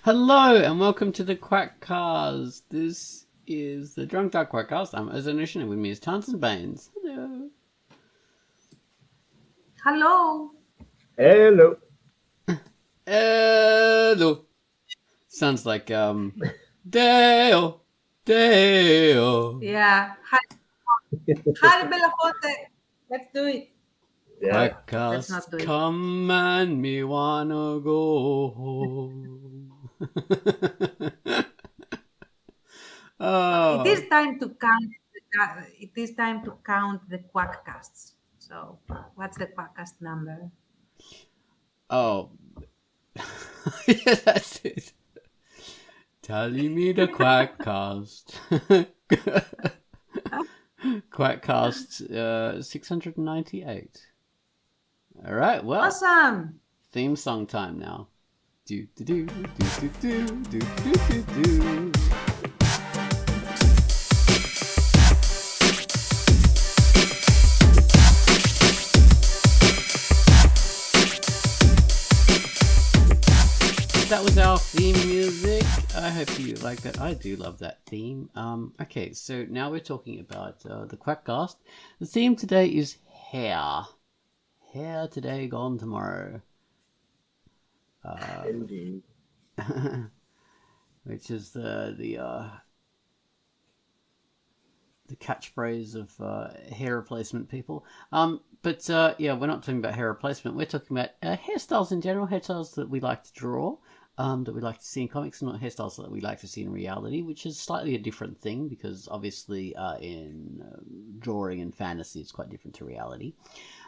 Hello and welcome to the Quackcast. This is the Drunkduck Quackcast. I'm Ozonish and with me is Townsend Baines. Hello. Hello. Hello. Hello. Sounds like Deo. Deo. Yeah. Hi, Belafonte. Let's do it. Yeah. Quackcast, not do it. come and me wanna go home. It is time to count. It is time to count the Quackcasts. So, what's the Quackcast number? Oh. Yeah, that's it. Tally me the Quackcast. Quackcast 698. All right, well, Awesome. theme song time now. Do do do do do do do do do do. That was our theme music. I hope you like that. I do love that theme. Okay, so now we're talking about the Quackcast. The theme today is hair. Hair today, gone tomorrow. Indeed. Which is the catchphrase of hair replacement people. But yeah, we're not talking about hair replacement. We're talking about hairstyles in general, hairstyles that we like to draw, that we like to see in comics, and not hairstyles that we like to see in reality, which is slightly a different thing because obviously in drawing and fantasy it's quite different to reality.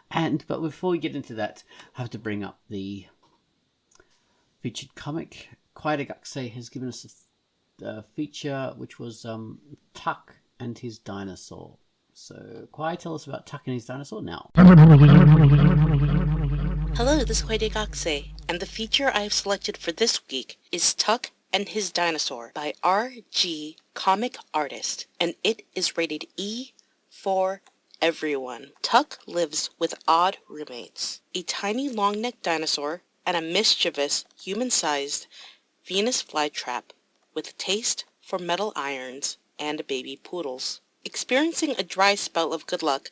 But before we get into that, I have to bring up the featured comic. Quackcast has given us a feature which was Tuck and his dinosaur. So, Quai, tell us about Tuck and his dinosaur now. Hello, this is Quackcast, and the feature I have selected for this week is Tuck and His Dinosaur by R.G. Comic Artist, and it is rated E for everyone. Tuck lives with odd roommates, a tiny long-necked dinosaur and a mischievous, human-sized Venus flytrap with a taste for metal irons and baby poodles. Experiencing a dry spell of good luck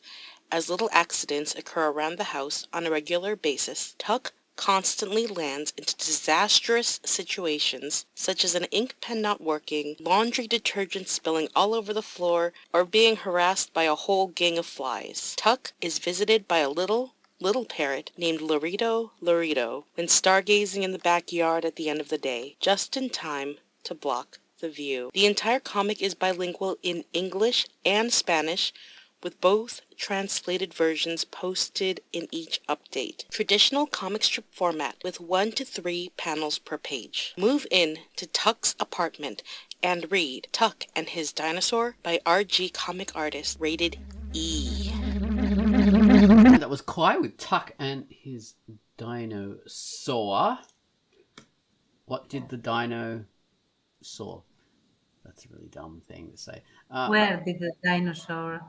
as little accidents occur around the house on a regular basis, Tuck constantly lands into disastrous situations such as an ink pen not working, laundry detergent spilling all over the floor, or being harassed by a whole gang of flies. Tuck is visited by a little parrot named Lorito when stargazing in the backyard at the end of the day, just in time to block the view. The entire comic is bilingual in English and Spanish, with both translated versions posted in each update. Traditional comic strip format with 1 to 3 panels per page. Move in to Tuck's apartment and read Tuck and His Dinosaur by R.G. Comic Artist, rated E. That was Quai with Tuck and his dinosaur. What did the dino saw? That's a really dumb thing to say. Where did the dinosaur?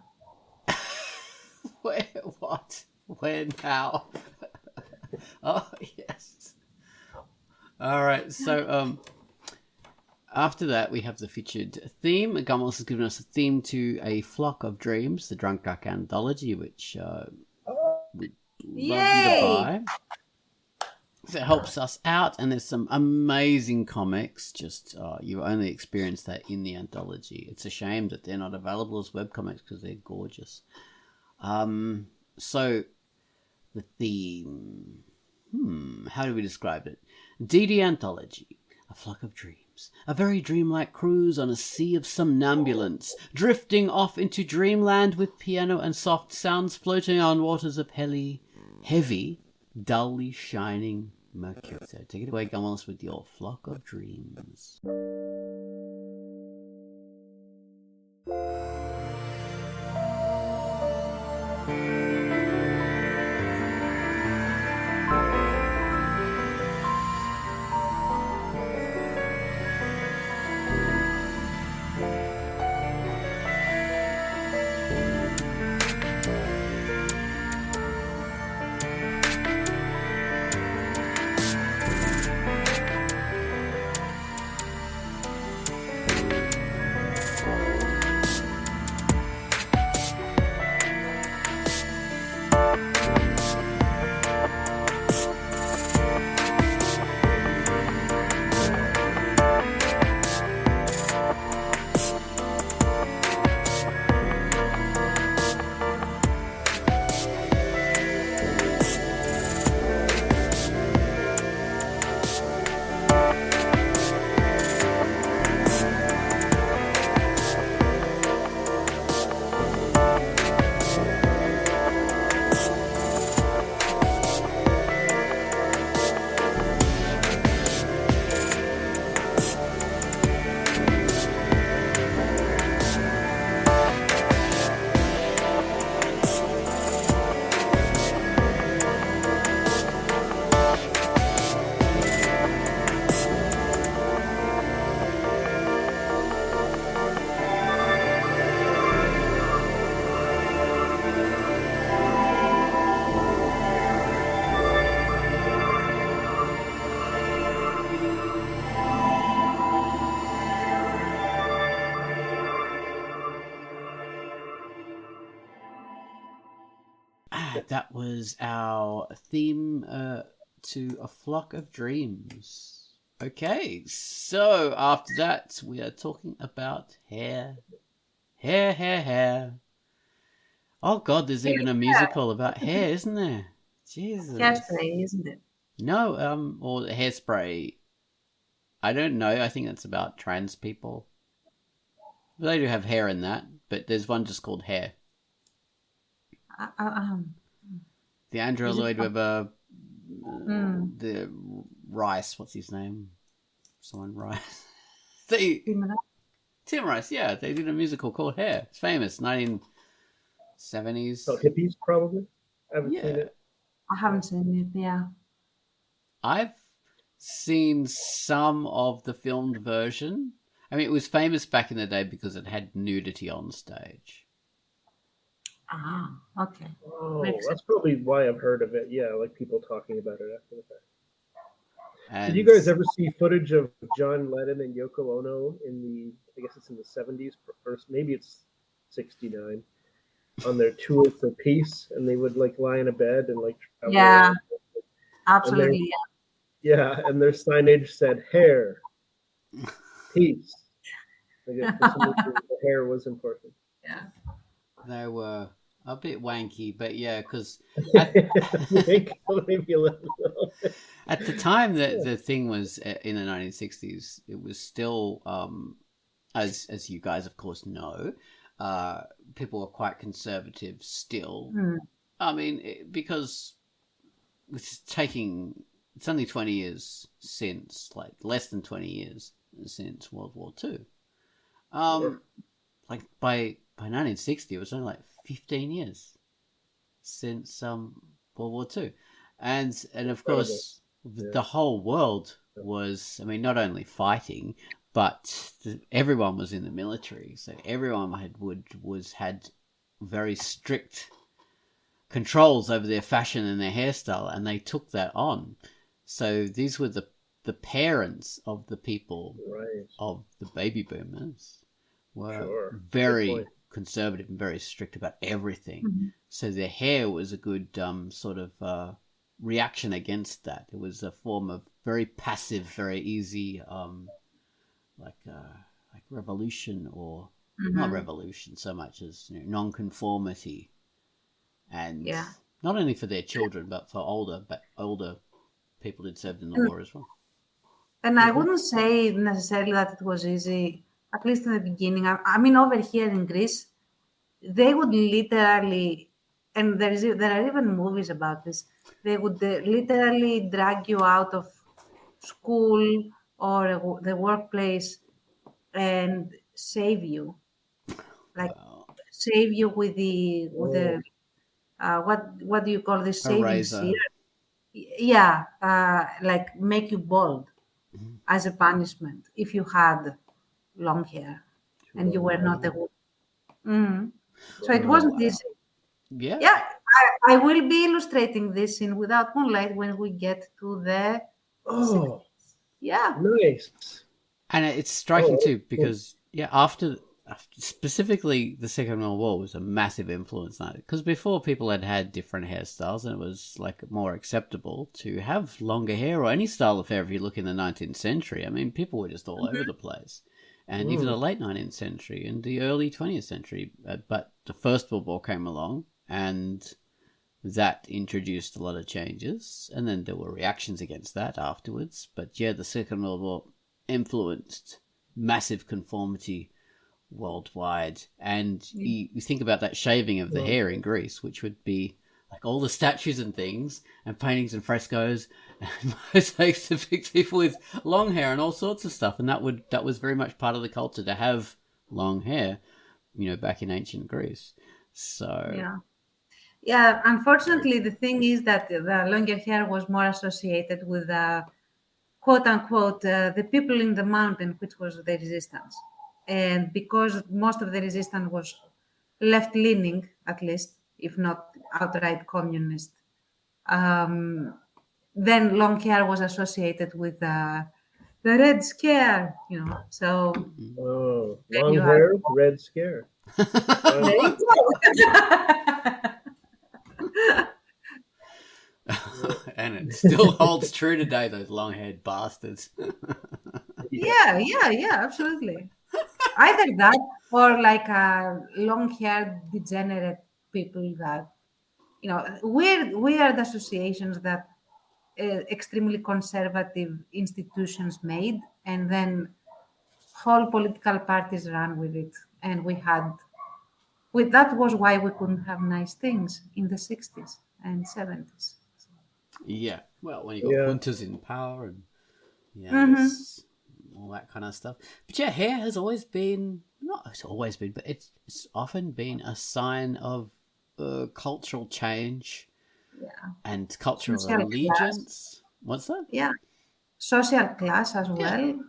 Where? What? When? How? Oh, yes. All right. So, after that, we have the featured theme. Gummels has given us a theme to A Flock of Dreams, the Drunkduck anthology, which we'd love you to buy. So it helps us out, and there's some amazing comics. Just you only experience that in the anthology. It's a shame that they're not available as webcomics because they're gorgeous. So the theme, how do we describe it? DD Anthology, A Flock of Dreams, a very dreamlike cruise on a sea of somnambulance, drifting off into dreamland with piano and soft sounds floating on waters of heavy, dully shining mercury. So take it away, Gummels, with your Flock of Dreams. that was our theme to A Flock of Dreams. Okay, so after that, we are talking about hair. Hair. Oh, God, there's even a musical about hair, isn't there? Jesus. Hairspray, isn't it? No, or Hairspray. I don't know. I think it's about trans people. They do have hair in that, but there's one just called Hair. The Andrew Lloyd Webber, the Rice, what's his name? Someone Rice. Tim Rice, yeah. They did a musical called Hair. It's famous, 1970s. Oh, hippies, probably? I haven't seen it. I haven't seen it, yeah. I've seen some of the filmed version. I mean, it was famous back in the day because it had nudity on stage. Ah, okay. Oh, that's probably why I've heard of it. Yeah, like people talking about it after the fact. Did you guys ever see footage of John Lennon and Yoko Ono in the, I guess it's in the 70s, first, maybe it's 69, on their tour for peace, and they would like lie in a bed and like travel around. Absolutely. Yeah, and their signage said hair, peace. I guess the hair was important. Yeah. They were a bit wanky, but yeah, because Maybe a little. at the time that the thing was in the 1960s, it was still, as you guys of course know, people were quite conservative still. I mean, because it's only 20 years since, like less than 20 years since World War II. Like by 1960, it was only like 15 years since World War II, and of course the whole world was, I mean, not only fighting, but everyone was in the military, so everyone had very strict controls over their fashion and their hairstyle, and they took that on. So these were the parents of the people, of the baby boomers, were very conservative and very strict about everything. So their hair was a good sort of reaction against that. It was a form of very passive, very easy, like revolution, or not revolution so much as non-conformity, and not only for their children but for older people who'd served in the war as well. And I wouldn't say necessarily that it was easy, at least in the beginning. I mean, over here in Greece, they would literally, and there are even movies about this, they would literally drag you out of school or the workplace and save you. Like, save you with the what do you call this? Saving serum? Yeah, like make you bald as a punishment if you had long hair and you were not a woman. So it wasn't easy. Yeah, I will be illustrating this in Without Moonlight when we get to the. Yeah, nice. And it's striking too, because after specifically the Second World War was a massive influence on it, because before people had different hairstyles, and it was like more acceptable to have longer hair or any style of hair. If you look in the 19th century, I mean, people were just all over the place, and even the late 19th century and the early 20th century. But the First World War came along, and that introduced a lot of changes, and then there were reactions against that afterwards. But yeah, the Second World War influenced massive conformity worldwide, and you think about that shaving of the hair in Greece, which would be like all the statues and things and paintings and frescoes and mosaics to pick people with long hair and all sorts of stuff, and that was very much part of the culture to have long hair, back in ancient Greece. So yeah, unfortunately the thing is that the longer hair was more associated with quote unquote the people in the mountain, which was the resistance. And because most of the resistance was left-leaning, at least, if not outright communist, then long hair was associated with the Red Scare, So long hair, Red Scare. And it still holds true today, those long-haired bastards. Yeah, absolutely. Either that or like long-haired degenerate people that, weird associations that extremely conservative institutions made, and then whole political parties ran with it. And that was why we couldn't have nice things in the 60s and 70s. Yeah. Well, when you got Yeah. hunters in power and Mm-hmm. this, all that kind of stuff. But yeah, hair has always been, not it's always been, but it's often been a sign of cultural change and cultural Social class. allegiance. What's that? Yeah. Social class as well.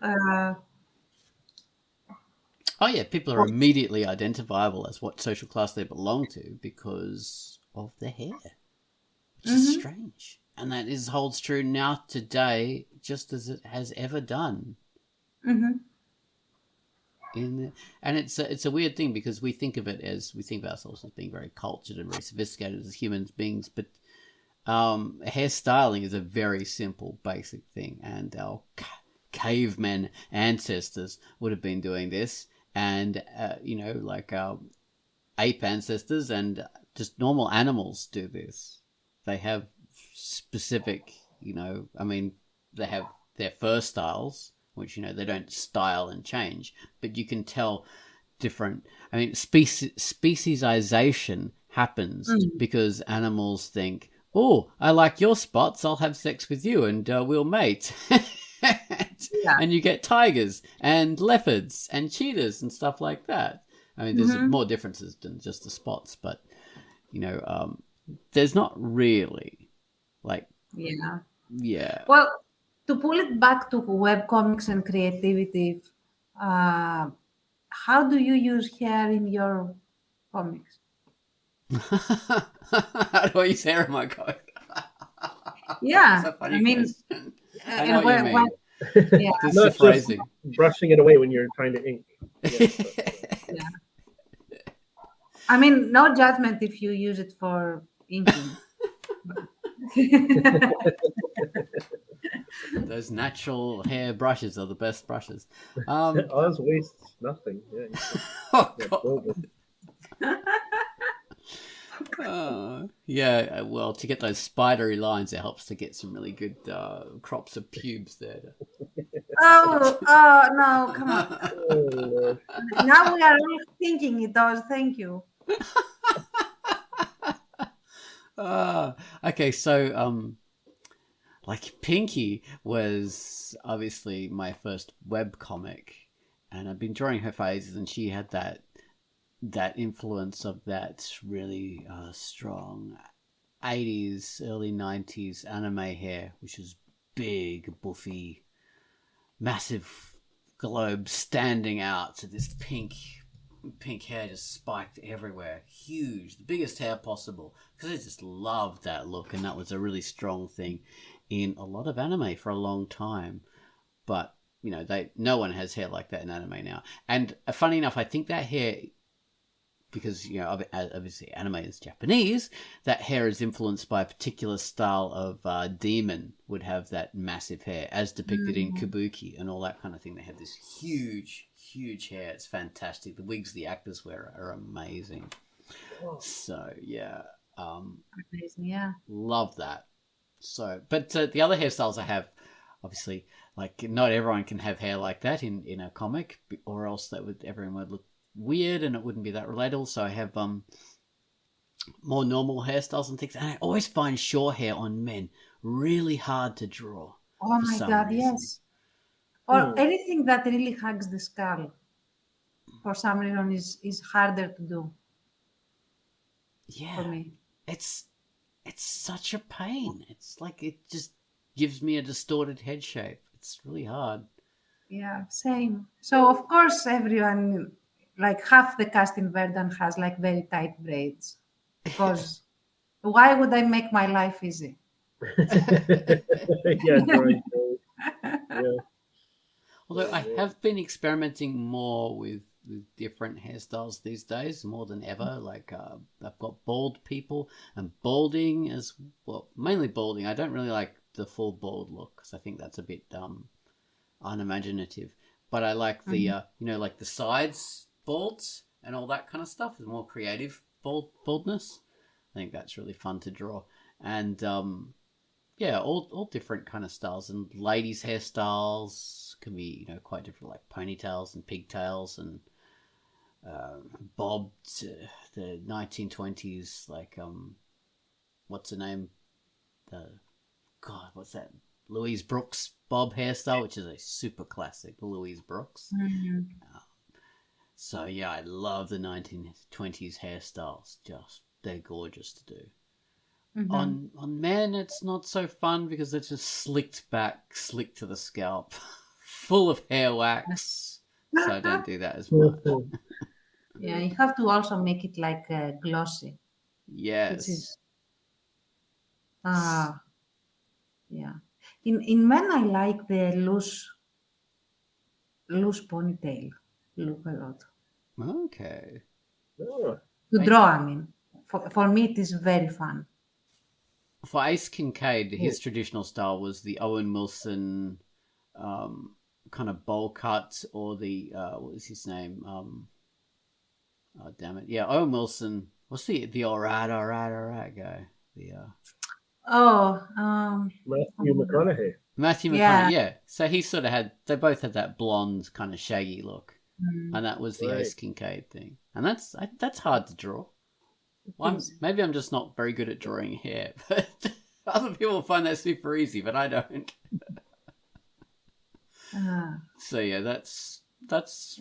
Oh yeah, people are immediately identifiable as what social class they belong to because of their hair, which is strange. And that holds true now today, just as it has ever done. Mm-hmm. And it's a weird thing because we think of ourselves as being very cultured and very sophisticated as human beings, but hairstyling is a very simple, basic thing, and our cavemen ancestors would have been doing this, and like our ape ancestors and just normal animals do this. They have specific, they have their fur styles, which, they don't style and change, but you can tell different, speciesization happens because animals think, oh, I like your spots, I'll have sex with you and we'll mate. And you get tigers and leopards and cheetahs and stuff like that. There's more differences than just the spots, but, there's not really, like... Yeah. Well, to pull it back to webcomics and creativity, how do you use hair in your comics? How do I use hair in my comic? Yeah, That's a funny question. I know what you mean. Yeah. This Not is phrasing. just brushing it away when you're trying to ink. Yeah. No judgment if you use it for inking. Those natural hair brushes are the best brushes. Oz wastes nothing. Yeah. Oh, God. Yeah, well, to get those spidery lines, it helps to get some really good crops of pubes there. Oh, no, come on. Oh, Lord. Now we are all thinking it does. Thank you. Okay, so like Pinky was obviously my first web comic, and I've been drawing her phases, and she had that influence of that really strong 80s, early 90s anime hair, which is big, buffy, massive globe standing out to this pink hair just spiked everywhere, huge, the biggest hair possible, because I just loved that look, and that was a really strong thing in a lot of anime for a long time. But no one has hair like that in anime now. And funny enough, I think that hair, because obviously anime is Japanese, that hair is influenced by a particular style of demon would have that massive hair, as depicted in Kabuki and all that kind of thing. They have this huge hair. It's fantastic. The wigs the actors wear are amazing. So yeah, amazing, yeah, love that. So, but the other hairstyles I have, obviously, like not everyone can have hair like that in a comic, or else everyone would look weird and it wouldn't be that relatable. So I have more normal hairstyles and things, and I always find short hair on men really hard to draw. Oh my God, reason. Yes. Or anything that really hugs the skull, for some reason, is harder to do. Yeah, for me. It's such a pain. It's like it just gives me a distorted head shape. It's really hard. Yeah, same. So of course everyone, like half the cast in Verdun has like very tight braids, because why would I make my life easy? Yeah, drawing. Yeah. Although I have been experimenting more with different hairstyles these days more than ever. Like I've got bald people and balding as well, mainly balding. I don't really like the full bald look because I think that's a bit unimaginative. But I like the like the sides balds and all that kind of stuff. The more creative baldness. I think that's really fun to draw. And all different kind of styles. And ladies' hairstyles can be quite different, like ponytails and pigtails and bobbed, the 1920s, like what's her name? What's that? Louise Brooks bob hairstyle, which is a super classic, Louise Brooks. Mm-hmm. So yeah, I love the 1920s hairstyles. They're gorgeous to do. Mm-hmm. On men, it's not so fun because they're just slicked to the scalp, full of hair wax. So I don't do that as much. Yeah, you have to also make it like glossy. Yes. Yeah. In men, I like the loose ponytail look a lot. Okay. Oh. To draw, I mean. For me, it is very fun. For Ace Kincaid, his traditional style was the Owen Wilson kind of bowl cut, or the what was his name? Oh damn it! Yeah, Owen Wilson. What's the all right guy? Matthew McConaughey. Matthew McConaughey. Yeah. So he sort of they both had that blonde kind of shaggy look, and that was the Ace Kincaid thing, and that's hard to draw. Maybe I'm just not very good at drawing hair, but other people find that super easy, but I don't. So yeah, that's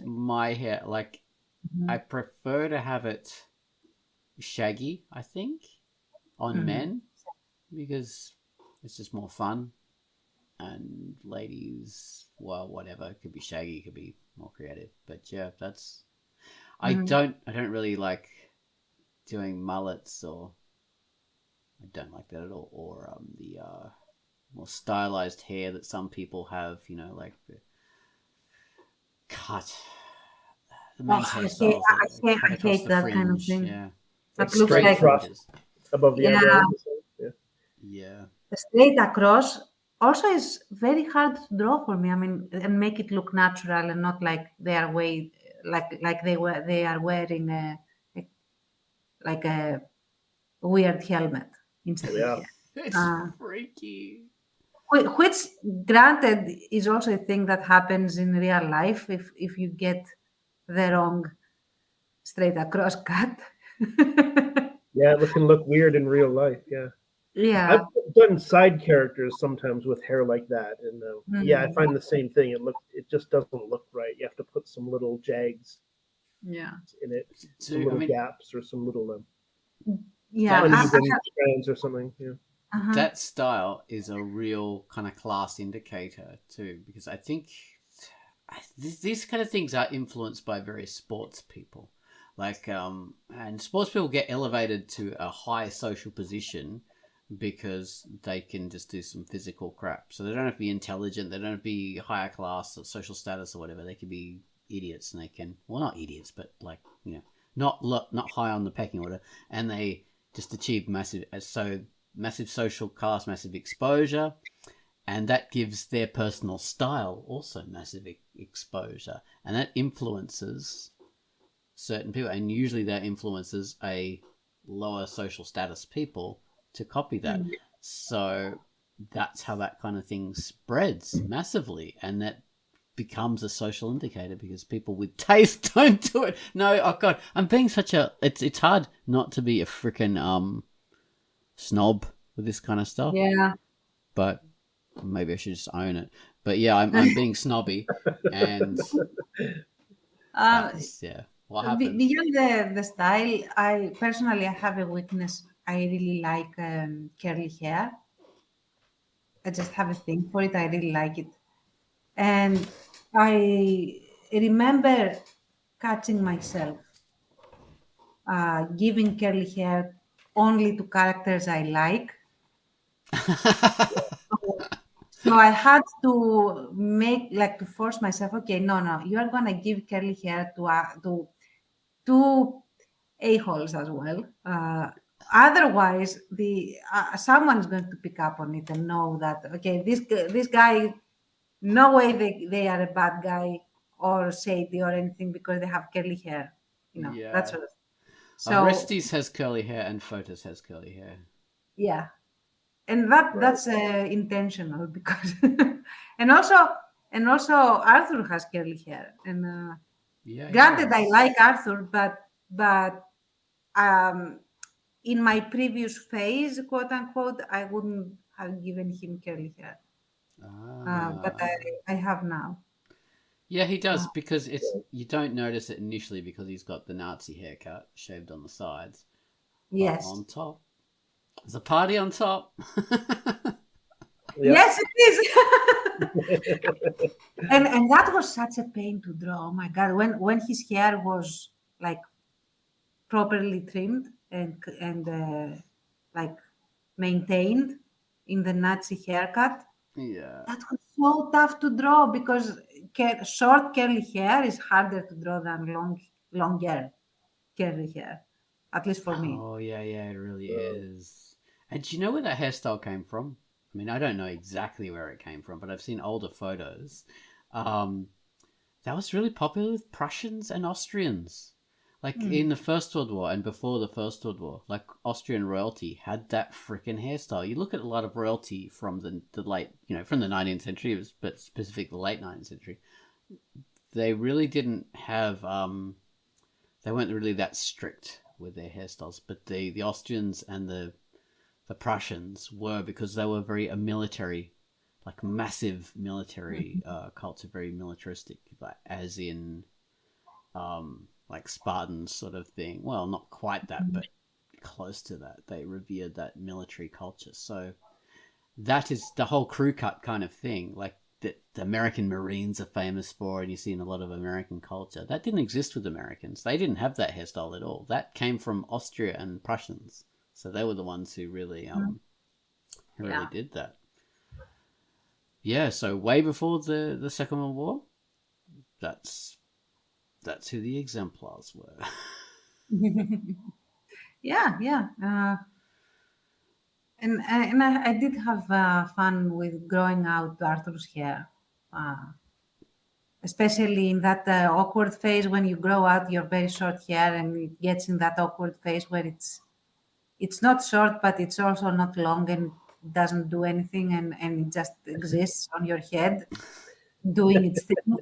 my hair. Like, I prefer to have it shaggy, I think, on men, because it's just more fun. And ladies, well, whatever, it could be shaggy, it could be more creative. But yeah, I don't really like doing mullets, or I don't like that at all, or the more stylized hair that some people have, like the cut. The main hairstyles I hate that kind of thing. Yeah, That looks straight like across above the eyebrows. Yeah. Straight across also is very hard to draw for me. I mean, and make it look natural and not like they are they are wearing a weird helmet instead. Yeah. It's freaky. Which, granted, is also a thing that happens in real life if you get the wrong straight across cut. Yeah, it can look weird in real life. Yeah. Yeah. I've done side characters sometimes with hair like that, and I find the same thing. It just doesn't look right. You have to put some little jags in it, some little gaps or some little uneven strands or something. Yeah. That style is a real kind of class indicator too, because I think these kind of things are influenced by various sports people. Like, and sports people get elevated to a high social position because they can just do some physical crap. So they don't have to be intelligent. They don't have to be higher class or social status or whatever. They can be idiots, and they can, well, not idiots, but like, not high on the pecking order. And they just achieve massive social class, massive exposure. And that gives their personal style also massive exposure. And that influences certain people. And usually that influences a lower social status people to copy that. So that's how that kind of thing spreads massively. And that becomes a social indicator because people with taste don't do it. No, oh God, I'm being it's hard not to be a freaking snob with this kind of stuff. Yeah. But maybe I should just own it. But yeah, I'm being snobby, and what happened? Beyond the style, I personally have a weakness. I really like curly hair. I just have a thing for it. I really like it, and I remember catching myself giving curly hair only to characters I like. So I had to to force myself. Okay, no, you are gonna give curly hair to two a-holes as well. Otherwise, the someone's going to pick up on it and know that okay, this guy, no way they are a bad guy or shady or anything because they have curly hair. That's Yeah. sort of. So Orestes has curly hair and Photos has curly hair. yeah, and Right. that's intentional because and also Arthur has curly hair and Yeah. granted I Yes. like Arthur but um in my previous phase, quote unquote, I wouldn't have given him curly hair, but Ah. I have now. Yeah, he does Uh, because you don't notice it initially because he's got the Nazi haircut shaved on the sides, but yes, on top, there's a party on top. Yeah. yes, it is. And that was such a pain to draw. Oh my god, when his hair was like properly trimmed and like maintained in the Nazi haircut, Yeah. that was so tough to draw because short curly hair is harder to draw than longer curly hair, at least for me. Oh yeah, yeah, it really is. And do you know where that hairstyle came from? I mean, I don't know exactly where it came from, but I've seen older photos. Um, that was really popular with Prussians and Austrians. Like Hmm. in the First World War and before the First World War, like Austrian royalty had that freaking hairstyle. You look at a lot of royalty from the late, from the 19th century, but specifically the late 19th century. They really didn't have, they weren't really that strict with their hairstyles. But the Austrians and the Prussians were because they were very a military, like massive military culture, very militaristic, like, as in like Spartans sort of thing. Well, not quite that, but close to that. They revered that military culture. So that is the whole crew cut kind of thing, like that the American Marines are famous for, and you see in a lot of American culture. That didn't exist with Americans. They didn't have that hairstyle at all. That came from Austria and Prussians. So they were the ones who really Yeah. did that. Yeah, so way before the Second World War, that's who the exemplars were. Yeah, yeah. And I did have fun with growing out Arthur's hair, uh, especially in that awkward phase when you grow out your very short hair and it gets in that awkward phase where it's not short, but it's also not long and doesn't do anything and it just exists on your head doing its thing.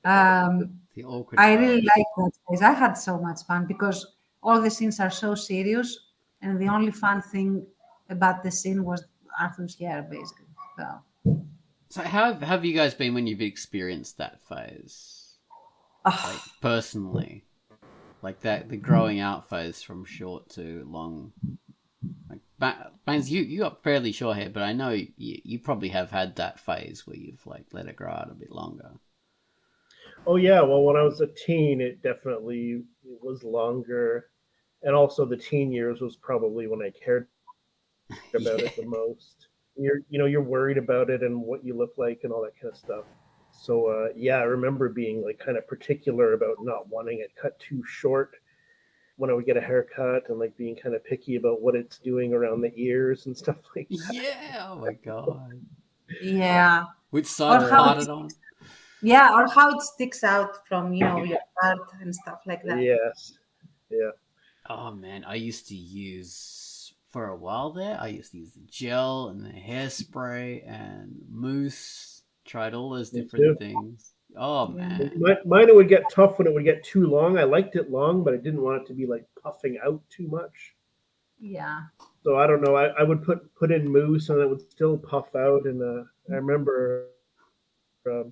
Um, The awkward I really phase. like that phase. I had so much fun because all the scenes are so serious, and the only fun thing about the scene was Arthur's hair, basically. So, So how have you guys been when you've experienced that phase? Like ah, personally, like that the growing out phase from short to long. Like Baines, you got fairly short hair, but I know you probably have had that phase where you've like let it grow out a bit longer. Oh yeah. Well, when I was a teen, it was longer, and also the teen years was probably when I cared about Yeah. it the most. You're worried about it and what you look like and all that kind of stuff. So yeah, I remember being like kind of particular about not wanting it cut too short when I would get a haircut and like being kind of picky about what it's doing around the ears and stuff like that. Yeah. Oh my god. yeah, Which side or to how part it, it on? yeah, or how it sticks out from your heart and stuff like that. Yes. Yeah. Oh man, I used to use for a while there. I used to use the gel and the hairspray and mousse. Tried all those Me different too. things. Oh Yeah, man. Mine it would get tough when it would get too long. I liked it long, but I didn't want it to be like puffing out too much. yeah, So I don't know. I would put in mousse and it would still puff out. And I remember, I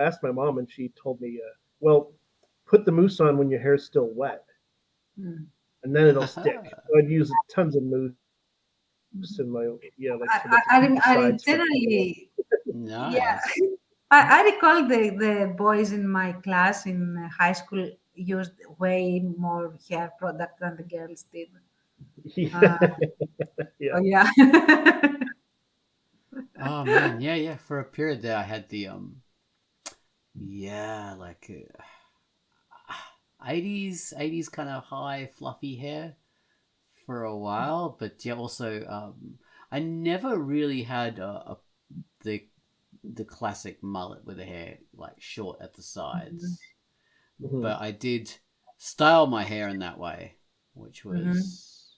asked my mom and she told me, well, put the mousse on when your hair's still wet, mm. and then it'll stick. So I'd use tons of mousse in my like to the I sides for. generally, yeah, Nice. I recall the boys in my class in high school used way more hair product than the girls did. Yeah, Uh, yeah. oh yeah. Oh man, yeah. For a period there, I had the like 80s kind of high fluffy hair for a while, but yeah, also I never really had the the classic mullet with the hair like short at the Mhm. sides, Mhm. but I did style my hair in that way, which Mhm. was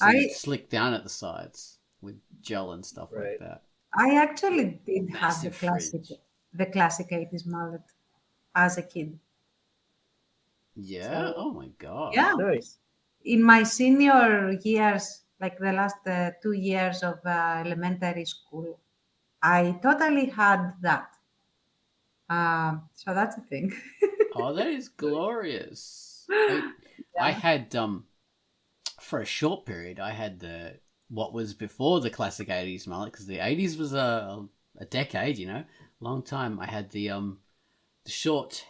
I slick down at the sides with gel and stuff like Right. that. I actually did have Massive fringe. the classic 80s mullet as a kid. Yeah. Oh, Oh my god. Yeah, nice. in my senior years, like the last 2 years of elementary school, I totally had that. So that's a thing. Oh, that is Nice. glorious. I Yeah. had for a short period, I had what was before the classic '80s mullet because the '80s was a decade, long time. I had the short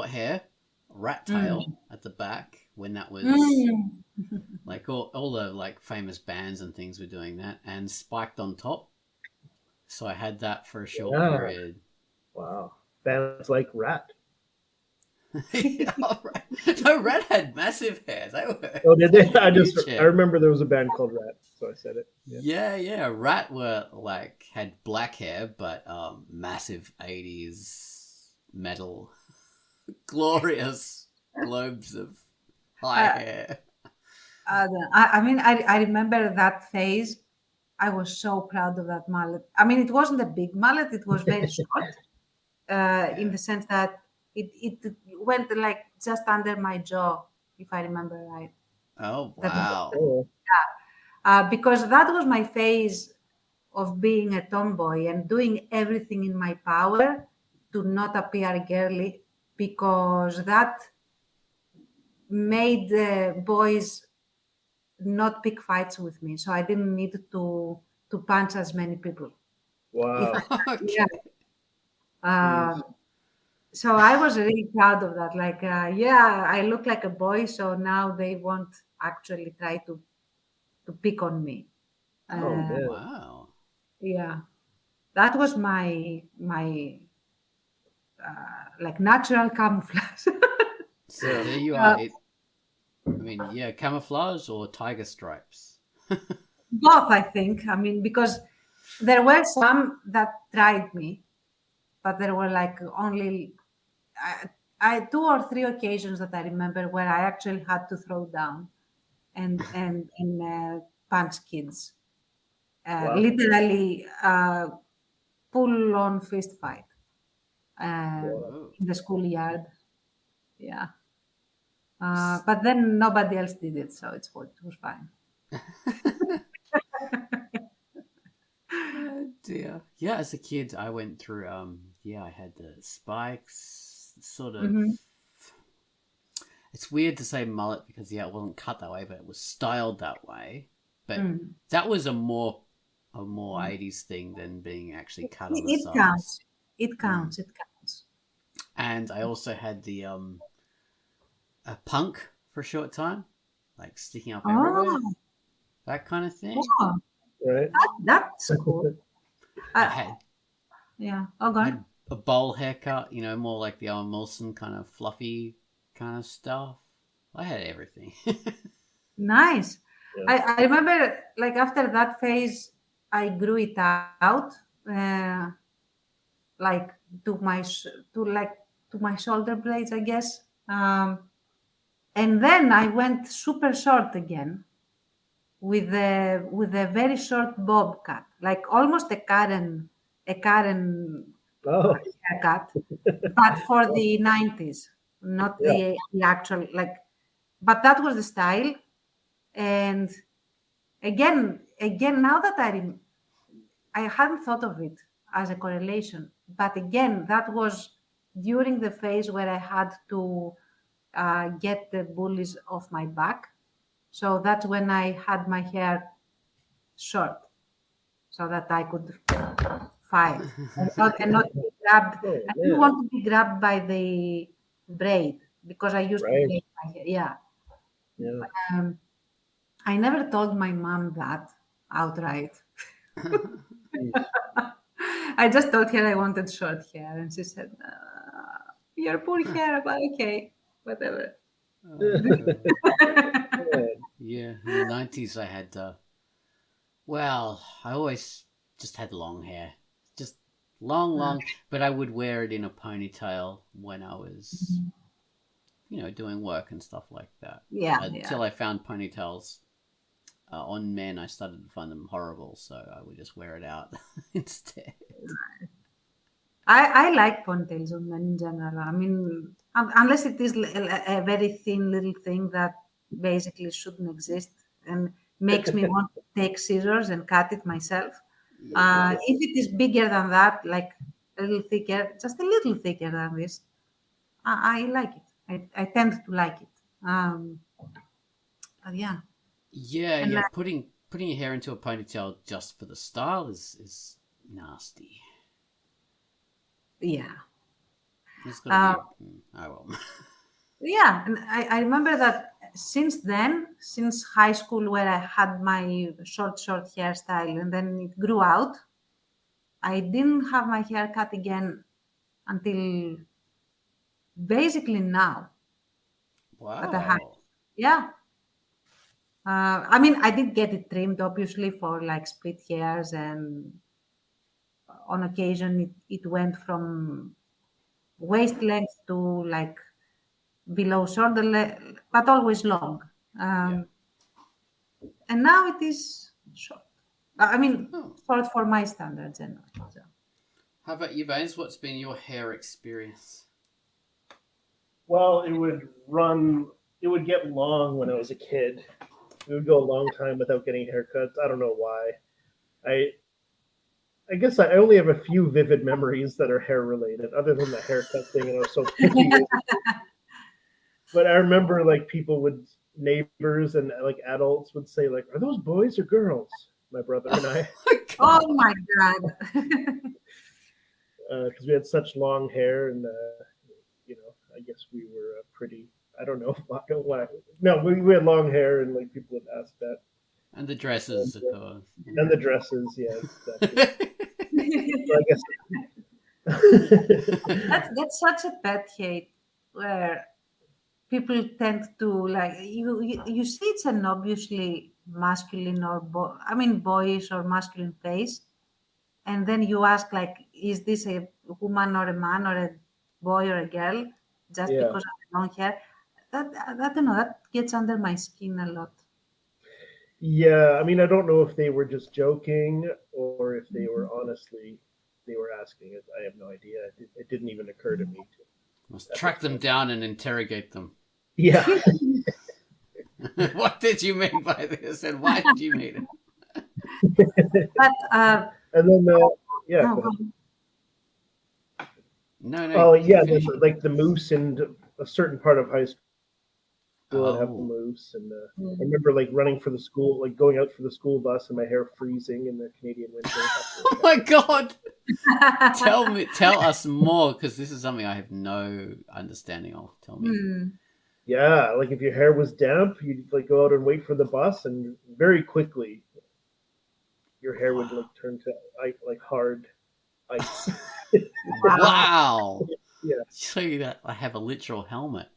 hair, rat tail Mm. at the back when that was Mm. like all the like famous bands and things were doing that, and spiked on top. So I had that for a short Yeah. period. Wow. Bands like Rat. Yeah, all right. No, Red had massive hair. Oh, did They they? had huge I hair. remember there was a band called Rat, so I said it. Yeah. Yeah. Rat were like had black hair, but massive '80s metal, glorious globes of high Uh, hair. I mean, I remember that phase. I was so proud of that mullet. I mean, it wasn't a big mullet, it was very short, in Yeah. the sense that it went like just under my jaw, if I remember right. Oh That, wow. Oh, because that was my phase of being a tomboy and doing everything in my power to not appear girly, because that made the boys not pick fights with me. So I didn't need to punch as many people. If I, wow. yeah. Okay. Um, so I was really proud of that. Like, yeah, I look like a boy, so now they won't actually try to pick on me. Oh Uh, Oh man. wow. yeah, that was my like natural camouflage. So Yeah. there you are. uh, I mean, yeah, camouflage or tiger stripes. Both, I think. I mean, because there were some that tried me, but there were like only I 2 or 3 occasions that I remember where I actually had to throw down and punch kids, Wow. literally full on fist fight uh, Wow. Whoa. in the schoolyard. Yeah, but then nobody else did it, so it was fine. Oh dear. Yeah, as a kid, I went through. I had the spikes. Sort of. Hmm. It's weird to say mullet because it wasn't cut that way, but it was styled that way. But Mm. that was a more '80s thing than being actually cut on the It counts. sides. It Mm. counts. It counts. And I also had the a punk for a short time, like sticking up everywhere, Oh, that kind of thing. oh, Right. that's cool. I Uh, had yeah. Oh, go I on. had a bowl haircut, more like the Owen Wilson kind of fluffy kind of stuff. I had everything. Nice. Yeah. I remember, like after that phase, I grew it out, uh, like to to my shoulder blades, I guess. And then I went super short again with a very short bob cut, like almost a Karen Oh. haircut, but for the 90s, not Yeah. the actual like. But that was the style, and again, now that I hadn't thought of it as a correlation, but again, that was during the phase where I had to get the bullies off my back. So that's when I had my hair short, so that I could fight and not be grabbed. Oh I didn't man. want to be grabbed by the braid because I used to Right. braid my hair. Yeah. Yeah. Um, I never told my mom that outright. I just told her I wanted short hair, and she said, "Your poor hair, but okay, whatever." Yeah, in the 90s I had, I always just had long hair. Just long, but I would wear it in a ponytail when I was, doing work and stuff like that. Yeah, Until I found ponytails on men, I started to find them horrible, so I would just wear it out instead. I like ponytails on men in general. I mean, unless it is a very thin little thing that basically shouldn't exist and makes me want to take scissors and cut it myself. If it is bigger than that, like a little thicker, just a little thicker than this, I like it. I tend to like it. But yeah. And Yeah. Putting your hair into a ponytail just for the style is nasty. Yeah. It's gotta be. Oh well. Yeah, and I remember that since then, since high school, where I had my short hairstyle and then it grew out, I didn't have my hair cut again until basically now that I had. Wow. Yeah. I mean, I did get it trimmed, obviously, for like split hairs, and on occasion it went from waist length to like below shoulder length, but always long. Yeah. And now it is short. I mean, Oh. short for my standards anyway. So. How about you, Baines? What's been your hair experience? Well, it would get long when I was a kid. It would go a long time without getting haircuts. I don't know why. I guess I only have a few vivid memories that are hair related, other than the haircut thing, and I was so picky. But I remember like neighbors and like adults would say like, "Are those boys or girls?" My brother and I. Oh my god! Because we had such long hair, and I guess we were pretty. I don't know why. No, we had long hair, and like people would ask that. And the dresses, of course. And the dresses, yes. So I guess That's such a pet hate where people tend to like you see it's an obviously masculine or boyish or masculine face, and then you ask like, is this a woman or a man or a boy or a girl just Yeah. because of long hair? I don't know, that gets under my skin a lot. Yeah, I mean, I don't know if they were just joking or if they were honestly they were asking it. I have no idea. It didn't even occur to me to. Must track them down and interrogate them. Yeah. What did you mean by this, and why did you mean it? But And then yeah. no, go ahead. No. Oh yeah, like the moose and a certain part of high school would have the Oh. moose, and I remember like running for the school, like going out for the school bus, and my hair freezing in the Canadian winter. Oh my god! Tell us more, because this is something I have no understanding of. Tell me. Yeah, like if your hair was damp, you'd like go out and wait for the bus, and very quickly, your hair would like turn to like hard ice. Wow! Yeah. So that I have a literal helmet.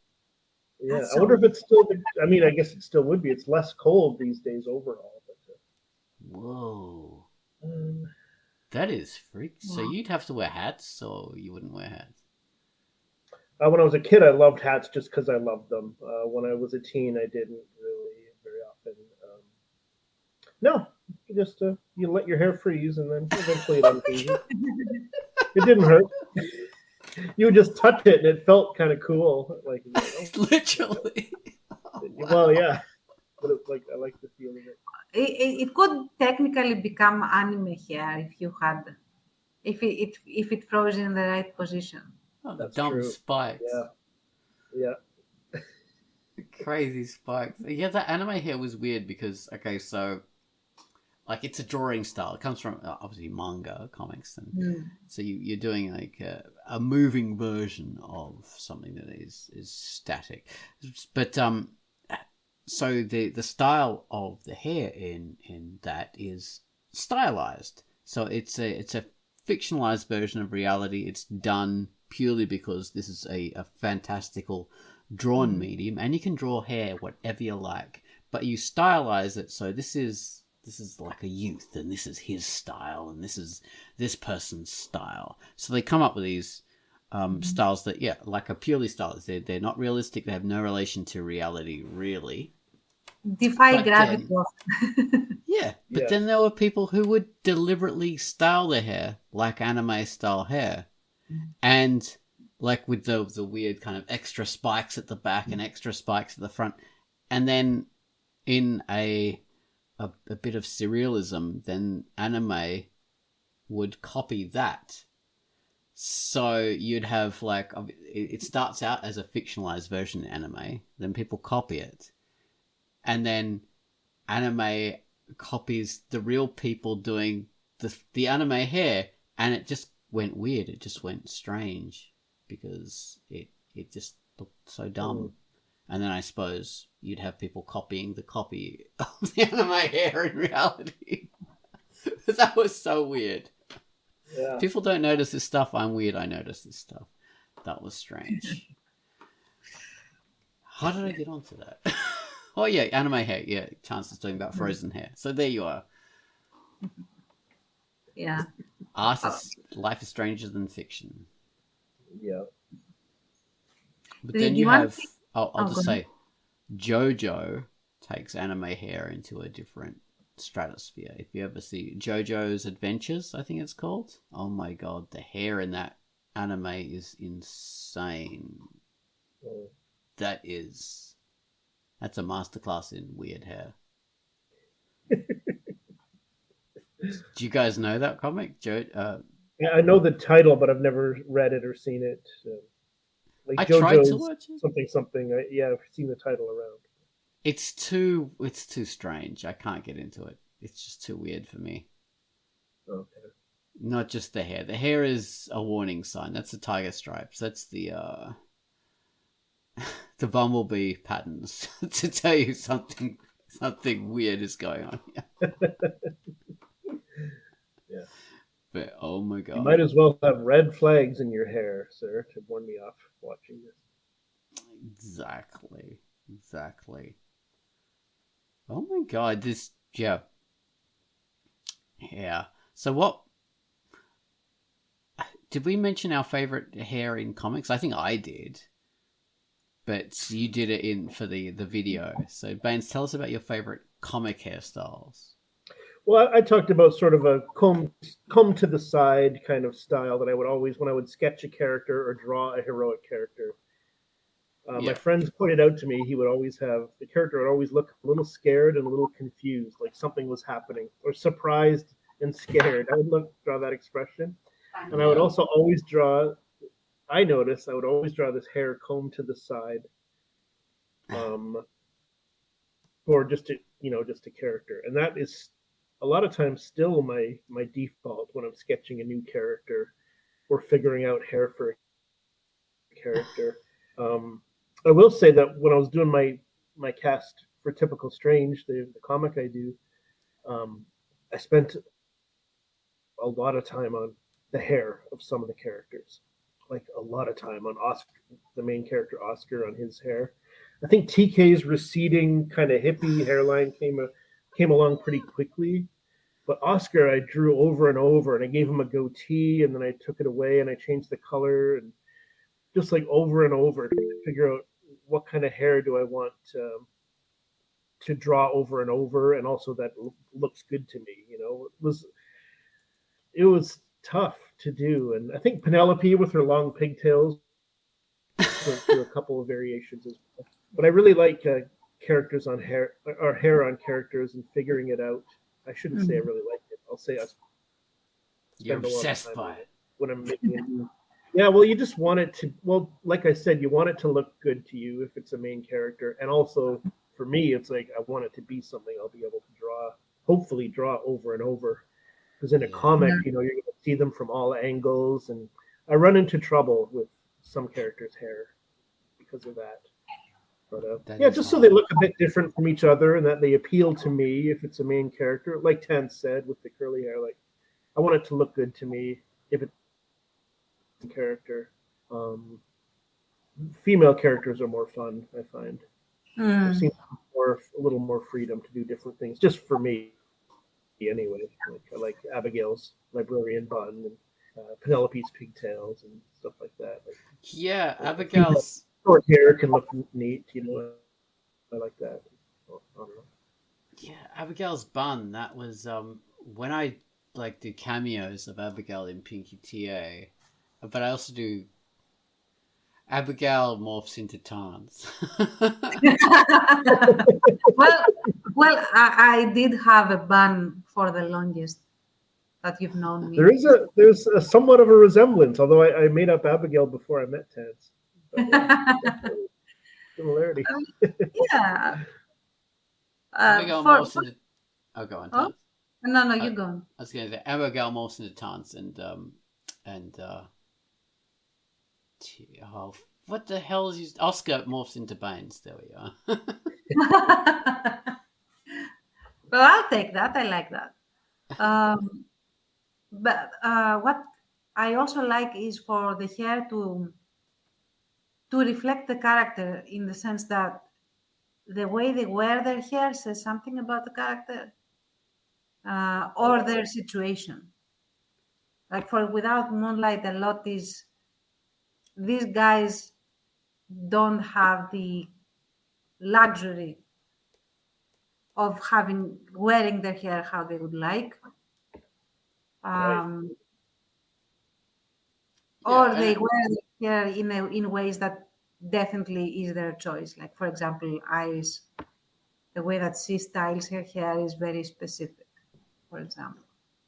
Yeah, That's I wonder if it's still. I mean, I guess it still would be. It's less cold these days overall. But, Whoa. That is freak. So you'd have to wear hats, or you wouldn't wear hats? when I was a kid, I loved hats just because I loved them. When I was a teen, I didn't really very often. No, just you let your hair freeze, and then eventually it unfreezes. It didn't hurt. You would just touch it, and it felt kind of cool. Like Literally. Well, yeah, but it's like I like the feel of it. It could technically become anime hair if it froze in the right position. Oh, That's dumb true. spikes. Yeah. Crazy spikes. Yeah, that anime hair was weird because, okay, so, like, it's a drawing style. It comes from, obviously, manga, comics. And so you're doing, like, a moving version of something that is static. But, so the style of the hair in that is stylized. So it's a fictionalized version of reality. It's done purely because this is a fantastical drawn medium, and you can draw hair whatever you like, but you stylize it. So this is like a youth, and this is his style, and this is this person's style. So they come up with these styles that, yeah, like are purely stylized. They're not realistic. They have no relation to reality, really. Defy But gravity. but then there were people who would deliberately style their hair like anime style hair, and like with the weird kind of extra spikes at the back and extra spikes at the front, and then in a bit of surrealism, then anime would copy that. So you'd have like, it starts out as a fictionalized version of anime, then people copy it, and then anime copies the real people doing the anime hair, and it just went weird. It just went strange because it just looked so dumb. And then I suppose you'd have people copying the copy of the anime hair in reality. That was so weird. Yeah. People don't notice this stuff. I'm weird. I notice this stuff. That was strange. How did I get onto that? Oh, yeah, anime hair. Yeah, Chance is talking about frozen hair. So there you are. Yeah. Life is stranger than fiction. Yeah. But then you have... I'll just say, JoJo takes anime hair into a different stratosphere. If you ever see JoJo's Adventures, I think it's called. Oh my god, the hair in that anime is insane. That's a masterclass in weird hair. Do you guys know that comic? Yeah, I know the title, but I've never read it or seen it. Like I JoJo's tried to watch it. Something. I've seen the title around. It's too strange. I can't get into it. It's just too weird for me. Okay. Not just the hair. The hair is a warning sign. That's the tiger stripes. That's the the bumblebee patterns to tell you something weird is going on here. Yeah. But oh my god. You might as well have red flags in your hair, sir, to warn me off watching this. Exactly. Oh my god, yeah. So what did we mention our favorite hair in comics? I think I did. But you did it for the video. So Baines, tell us about your favorite comic hairstyles. Well, I talked about sort of a comb to the side kind of style that I would always, when I would sketch a character or draw a heroic character. My friends pointed out to me the character would always look a little scared and a little confused, like something was happening, or surprised and scared. I would draw that expression. And I would also always draw this hair combed to the side, for just a character. And that is a lot of times still my default when I'm sketching a new character or figuring out hair for a character. I will say that when I was doing my cast for Typical Strange, the comic I do, I spent a lot of time on the hair of some of the characters, like a lot of time on Oscar, the main character Oscar, on his hair. I think TK's receding kind of hippie hairline came along pretty quickly, but Oscar I drew over and over, and I gave him a goatee, and then I took it away and I changed the color, and just like over and over to figure out what kind of hair do I want to draw over and over, and also that looks good to me. It was tough to do, and I think Penelope with her long pigtails went through a couple of variations as well. But I really like characters on hair, or hair on characters, and figuring it out. I shouldn't say I really like it. I'll say I You're spend a lot of obsessed time by with it. When I'm making a new. Yeah, well, you just want it to. Well, like I said, you want it to look good to you if it's a main character, and also for me, it's like I want it to be something I'll be able to hopefully draw over and over. Because in a comic, you're going to see them from all angles, and I run into trouble with some characters' hair because of that. But That yeah, is just so hard. they look a bit different from each other and that they appeal to me if it's a main character. Like Tan said with the curly hair, like I want it to look good to me if it's a character. Um, Female characters are more fun, I find. I've Mm. seen a little more freedom to do different things, just for me anyway. Like I like Abigail's librarian bun and Penelope's pigtails and stuff like that. Like Yeah, a female Abigail's. short hair can look neat, you know. I like that. I don't know. Yeah, Abigail's bun. That was when I like do cameos of Abigail in Pinky TA, but I also do Abigail morphs into Tans. well, I did have a bun for the longest that you've known me. There's a somewhat of a resemblance, although I made up Abigail before I met Tans. But similarity. Yeah. Abigail morphs into. Oh, go on, oh Tans. no, I, you go. I was going to say Abigail morphs into Tans and oh, what the hell is used? Oscar morphs into Baines. There we are. Well, I'll take that. I like that. But what I also like is for the hair to reflect the character in the sense that the way they wear their hair says something about the character or their situation. Like for Without Moonlight, a lot is these guys don't have the luxury of wearing their hair how they would like. Right. Yeah, Or they and wear their hair in ways that definitely is their choice. Like for example, Iris, the way that she styles her hair is very specific, for example.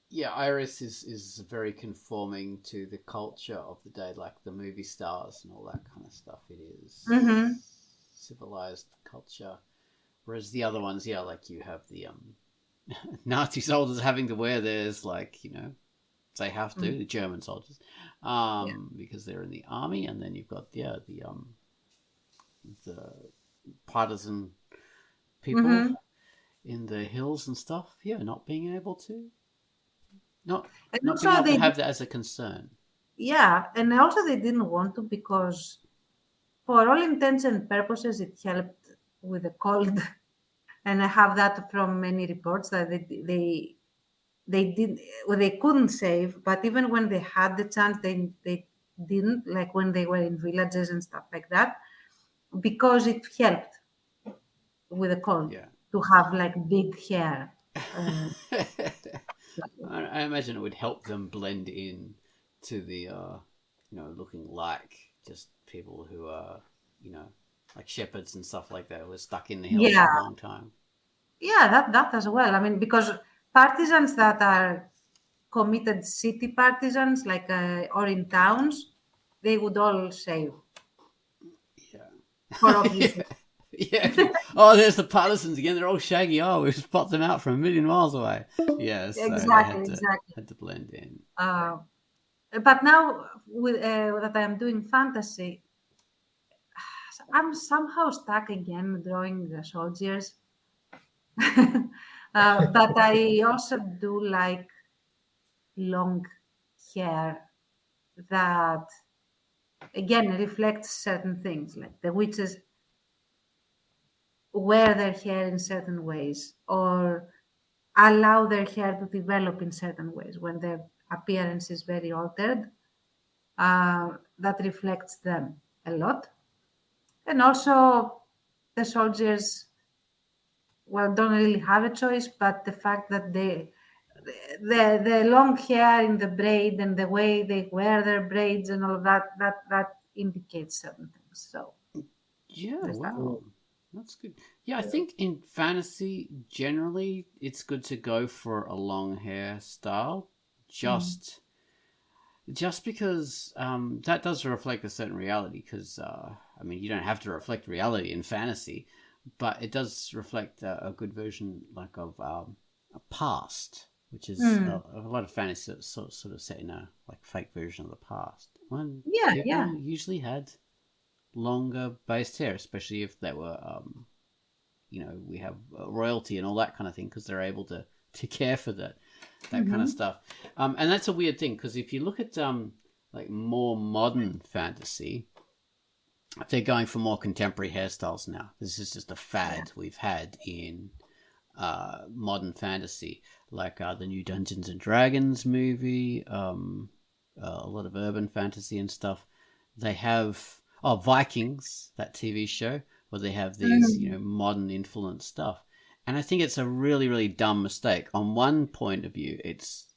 yeah, Iris is very conforming to the culture of the day, like the movie stars and all that kind of stuff. It Mm-hmm. is civilized culture, whereas the other ones, yeah, like you have the Nazi soldiers having to wear theirs, like they have to, Mm. the German soldiers, Yeah. because they're in the army, and then you've got the partisan people Mm-hmm. in the hills and stuff. Yeah, not being able to not And not being also able to they, have that as a concern. yeah, and also they didn't want to because for all intents and purposes, it helped with the cold. And I have that from many reports that they did well, they couldn't save, but even when they had the chance, they didn't, like when they were in villages and stuff like that, because it helped with the cold Yeah. to have like big hair. Uh, I imagine it would help them blend in to the looking like just people who are you know like shepherds and stuff like that who are stuck in the hills for yeah, a long time. yeah, that as well. I mean, because partisans that are committed city partisans, like or in towns, they would all save for Yeah. obvious Yeah. Yeah. Oh, there's the partisans again. They're all shaggy. Oh, we spot them out from a million miles away. Yeah, so they Exactly, had to exactly. blend in. Uh, but now with that I am doing fantasy, I'm somehow stuck again drawing the soldiers. But I also do like long hair that again reflects certain things. Like the witches wear their hair in certain ways or allow their hair to develop in certain ways when their appearance is very altered. That reflects them a lot. And also, the soldiers, well, don't really have a choice, but the fact that the long hair in the braid and the way they wear their braids and all of that indicates certain things. So Yeah, there's that. wow. That's good. Yeah, I Yeah. think in fantasy, generally, it's good to go for a long hairstyle. Mm. Just because that does reflect a certain reality. Because I mean, you don't have to reflect reality in fantasy, but it does reflect a good version, like of a past, which is Mm. a lot of fantasy sort of set in a like fake version of the past when Yeah, yeah. people usually had longer based hair, especially if they were, we have royalty and all that kind of thing, because they're able to care for that kind of stuff. And that's a weird thing, because if you look at like more modern fantasy, they're going for more contemporary hairstyles now. This is just a fad we've had in modern fantasy, like the new Dungeons and Dragons movie, a lot of urban fantasy and stuff. They have Vikings, that TV show, where they have these modern influence stuff. And I think it's a really, really dumb mistake. On one point of view, it's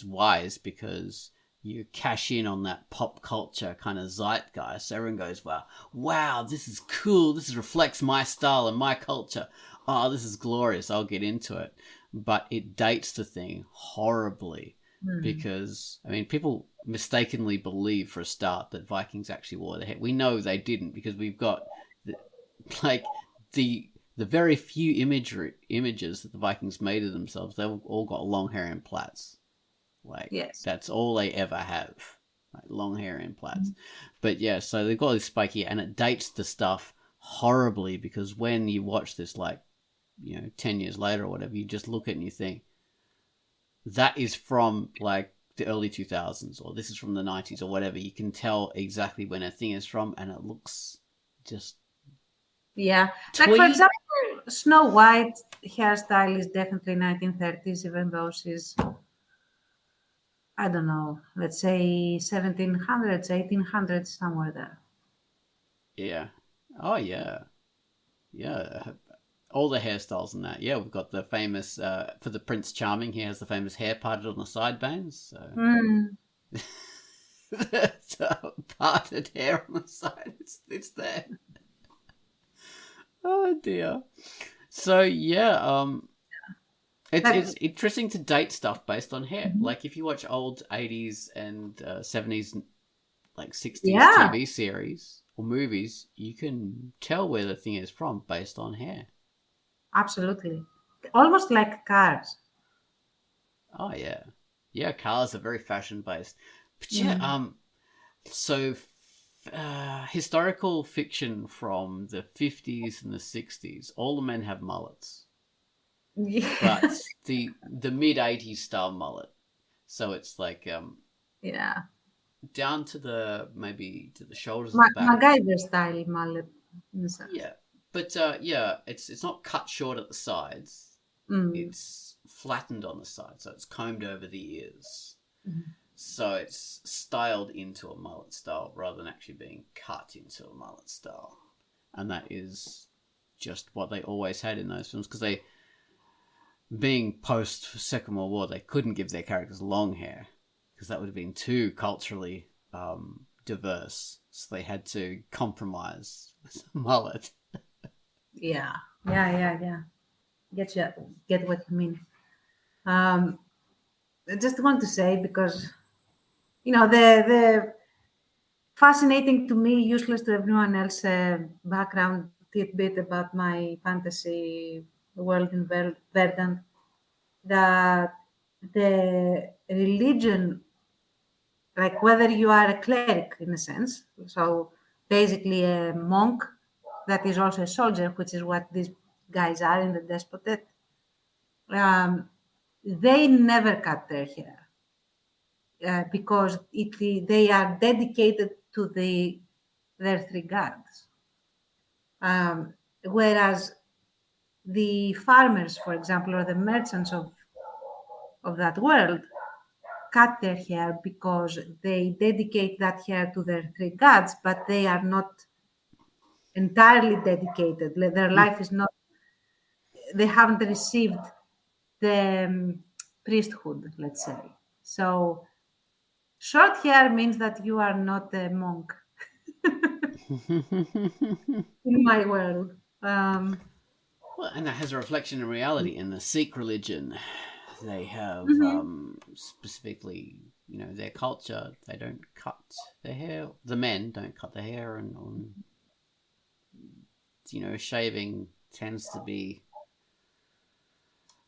wise, because you cash in on that pop culture kind of zeitgeist. Everyone goes, wow, this is cool. This reflects my style and my culture. Oh, this is glorious. I'll get into it. But it dates the thing horribly, because, I mean, people mistakenly believe for a start that Vikings actually wore the hair. We know they didn't, because we've got the very few images that the Vikings made of themselves. They've all got long hair and plaits. That's all they ever have, like long hair and plaits. But yeah, so they've got this spiky, and it dates the stuff horribly, because when you watch this, 10 years later or whatever, you just look at it and you think, that is from like the early 2000s, or this is from the 90s or whatever. You can tell exactly when a thing is from, and it looks just... Yeah. Like, for example, Snow White hairstyle is definitely 1930s, even though she's, I don't know, let's say 1700s, 1800s, somewhere there. Yeah. Oh, yeah. Yeah. All the hairstyles in that. Yeah, we've got the famous, for the Prince Charming, he has the famous hair parted on the side bangs. So. That's parted hair on the side. It's there. Oh, dear. So, yeah, it's interesting to date stuff based on hair. Like, if you watch old 80s and 70s, like 60s TV series or movies, you can tell where the thing is from based on hair. Absolutely. Almost like cars. Oh, yeah. Yeah, cars are very fashion-based. But yeah, so historical fiction from the 50s and the 60s, all the men have mullets. Yeah. But the mid-80s style mullet. So it's like down to the shoulders of the back. MacGyver style mullet. Yeah. But it's not cut short at the sides. It's flattened on the sides, so it's combed over the ears. So it's styled into a mullet style rather than actually being cut into a mullet style. And that is just what they always had in those films, because they, being post Second World War, they couldn't give their characters long hair because that would have been too culturally diverse. So they had to compromise with a mullet. Yeah. Get what you mean. I just want to say, because the fascinating to me, useless to everyone else, background tidbit about my fantasy world in Verdant, that the religion, like whether you are a cleric in a sense, so basically a monk that is also a soldier, which is what these guys are in the Despotet, they never cut their hair because they are dedicated to their three gods. Whereas the farmers, for example, or the merchants of that world cut their hair because they dedicate that hair to their three gods, but they are not entirely dedicated. Their life is not, they haven't received the priesthood, let's say. So short hair means that you are not a monk in my world. Well, and that has a reflection in reality. In the Sikh religion, they have specifically, their culture. They don't cut their hair. The men don't cut their hair, and shaving tends to be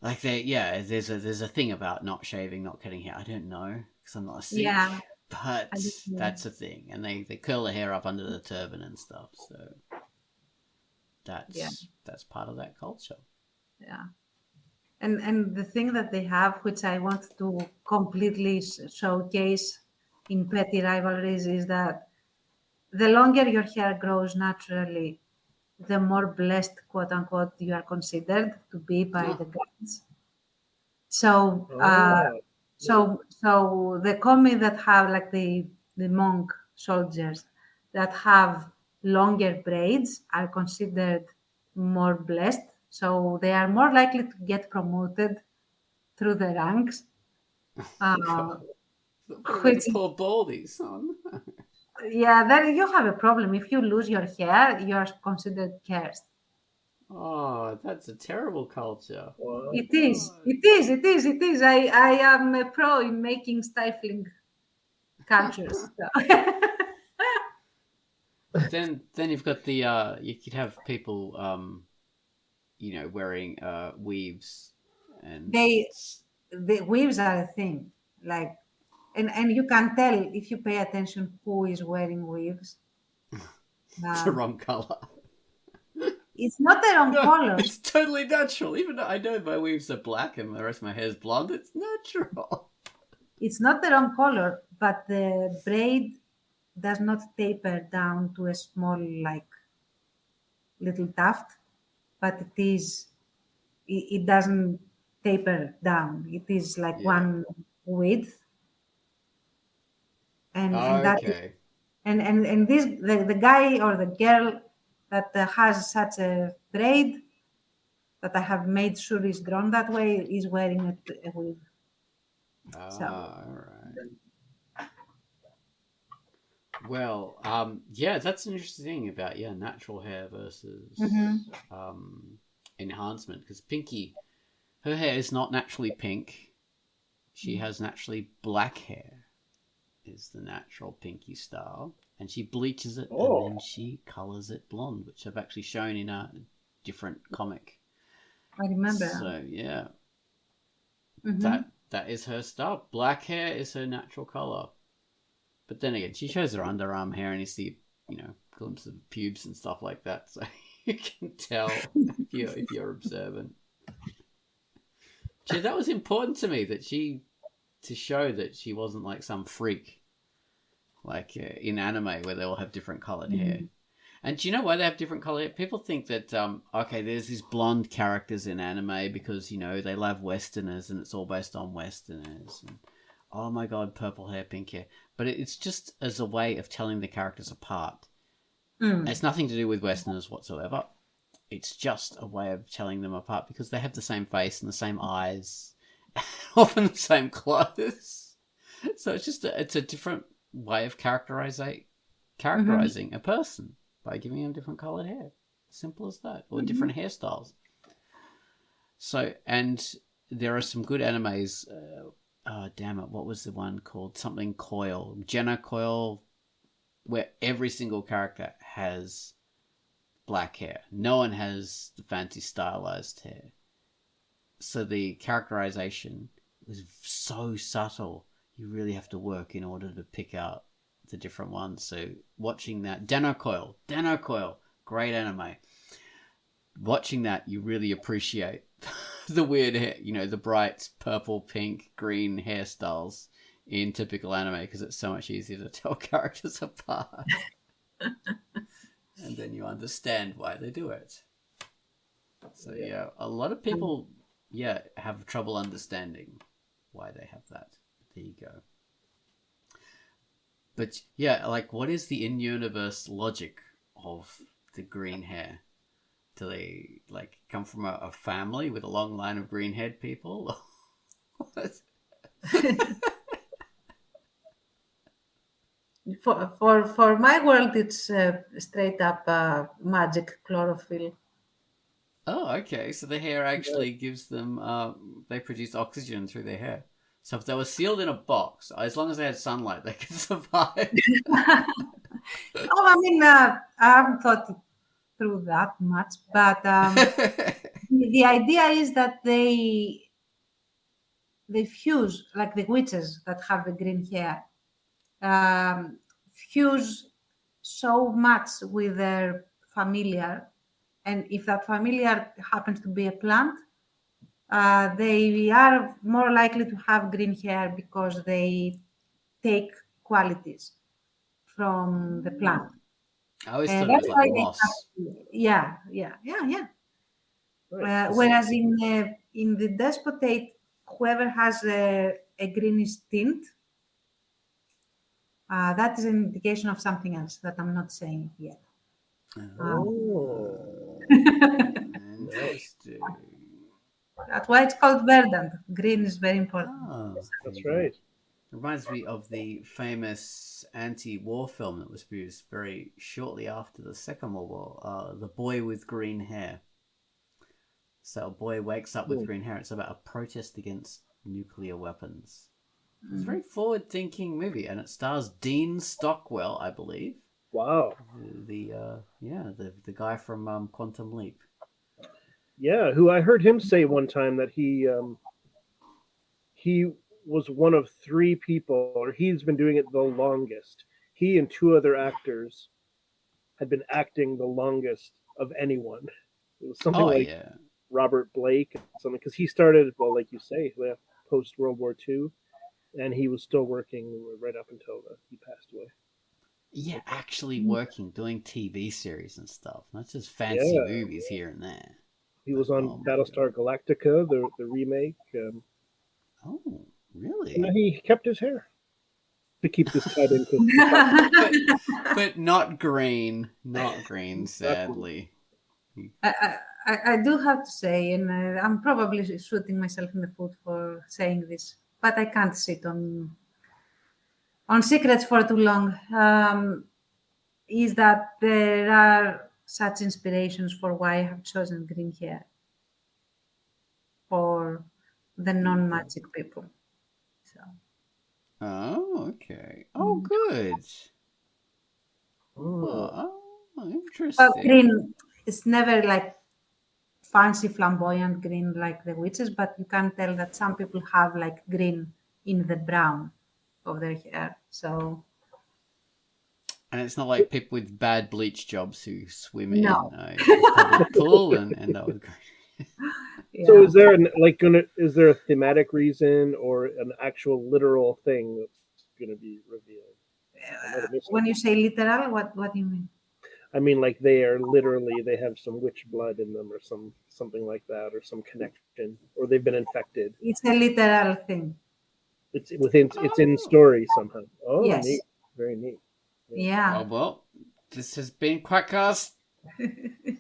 like there's a thing about not shaving, not cutting hair. I don't know because I'm not a Sikh. Yeah, But that's a thing, and they curl the hair up under the turban and stuff. So that's part of that culture. Yeah. And the thing that they have, which I want to completely showcase in petty rivalries, is that the longer your hair grows naturally, the more blessed, quote unquote, you are considered to be by the gods. So, so the commie that have like the monk soldiers that have longer braids are considered more blessed. So they are more likely to get promoted through the ranks. The poor baldy son. Yeah, then you have a problem. If you lose your hair, you are considered cursed. Oh, that's a terrible culture. Wow. It is. I am a pro in making stifling cultures. Then you've got the you could have people wearing weaves, and the weaves are a thing. Like, and you can tell if you pay attention who is wearing weaves. It's the wrong color. It's not the wrong color. It's totally natural. Even though I know my weaves are black and the rest of my hair is blonde, it's natural. It's not the wrong color, but the braid does not taper down to a small, like, little tuft, but it doesn't taper down. It is like one width. And this the guy or the girl that has such a braid that I have made sure is drawn that way is wearing a wig. All right. Well, that's an interesting thing about natural hair versus enhancement, because Pinky, her hair is not naturally pink. She has naturally black hair. Is the natural Pinky style, and she bleaches it and then she colors it blonde, which I've actually shown in a different comic. I remember. So that is her style. Black hair is her natural color, but then again, she shows her underarm hair, and you see glimpse of pubes and stuff like that, so you can tell if you're observant. That was important to me, to show that she wasn't like some freak, like in anime where they all have different colored hair. And do you know why they have different colored hair? People think that there's these blonde characters in anime because they love Westerners and it's all based on Westerners. And, oh my god, purple hair, pink hair. But it's just as a way of telling the characters apart. It's nothing to do with Westerners whatsoever. It's just a way of telling them apart because they have the same face and the same eyes. Often the same clothes, so it's a different way of characterizing a person by giving them different colored hair. Simple as that, or different hairstyles. So, and there are some good animes. Oh damn it! What was the one called? Something Coil, Jenna Coil, where every single character has black hair. No one has the fancy stylized hair. So the characterization was so subtle. You really have to work in order to pick out the different ones. So watching that, Denocoil, great anime. Watching that, you really appreciate the weird hair, the bright purple, pink, green hairstyles in typical anime because it's so much easier to tell characters apart. And then you understand why they do it. So a lot of people have trouble understanding why they have that. There you go. But like, what is the in-universe logic of the green hair? Do they like come from a family with a long line of green-haired people? For my world, it's straight up magic chlorophyll. Oh, okay. So the hair actually gives them, they produce oxygen through their hair. So if they were sealed in a box, as long as they had sunlight, they could survive. I mean, I haven't thought it through that much, but the idea is that they fuse, like the witches that have the green hair. fuse so much with their familiar, and if that familiar happens to be a plant, they are more likely to have green hair because they take qualities from the plant. I always And thought it was that's like why they moss. have, yeah, yeah, yeah, yeah. Right. Whereas in the despotate, whoever has a greenish tint, that is an indication of something else that I'm not saying yet. Oh, Interesting. That's why it's called verdant. Green is very important. Oh, that's right. reminds me of the famous anti-war film that was produced very shortly after the Second World War, The Boy with Green Hair. So a boy wakes up with green hair. It's about a protest against nuclear weapons. It's a very forward-thinking movie, and it stars Dean Stockwell, I believe. Wow. The guy from Quantum Leap. Yeah, who I heard him say one time that he was one of 3 people, or he's been doing it the longest. He and 2 other actors had been acting the longest of anyone. It was something Robert Blake, something, because he started, well, like you say, post World War II, and he was still working right up until he passed away. Yeah, actually working, doing TV series and stuff, not just fancy movies here and there. He was on Battlestar Galactica, the remake. Oh, really? And he kept his hair to keep this tied into. but not green, sadly. I do have to say, and I'm probably shooting myself in the foot for saying this, but I can't sit on secrets for too long, is that there are such inspirations for why I have chosen green hair for the non-magic people. So. Oh, okay. Oh, good. Oh, interesting. But green is never like fancy flamboyant green like the witches, but you can tell that some people have like green in the brown of their hair. So, and it's not like people with bad bleach jobs who swim in No. public pool and end up with green. yeah. So is there is there a thematic reason or an actual literal thing that's going to be revealed? When you say literal, what do you mean? I mean, like they have some witch blood in them, or something like that, or some connection, or they've been infected. It's a literal thing. It's in story somehow. Oh, Yes. Neat. Very neat. Yeah. Oh, well, this has been Quackcast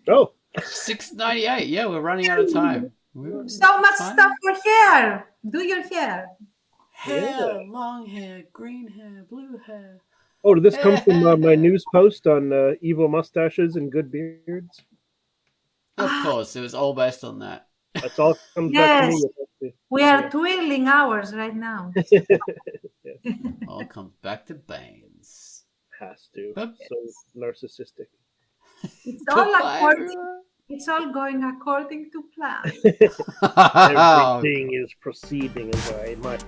Oh, 698. Yeah, we're running out of time. So much stuff for hair. Do your hair. Hair, long hair, green hair, blue hair. Oh, did this come from my news post on evil mustaches and good beards? Of course, it was all based on that. That's all comes back to me. We are twirling ours right now. All comes back to Baines. Has to. But, so narcissistic. It's all going according to plan. Everything is proceeding as I might.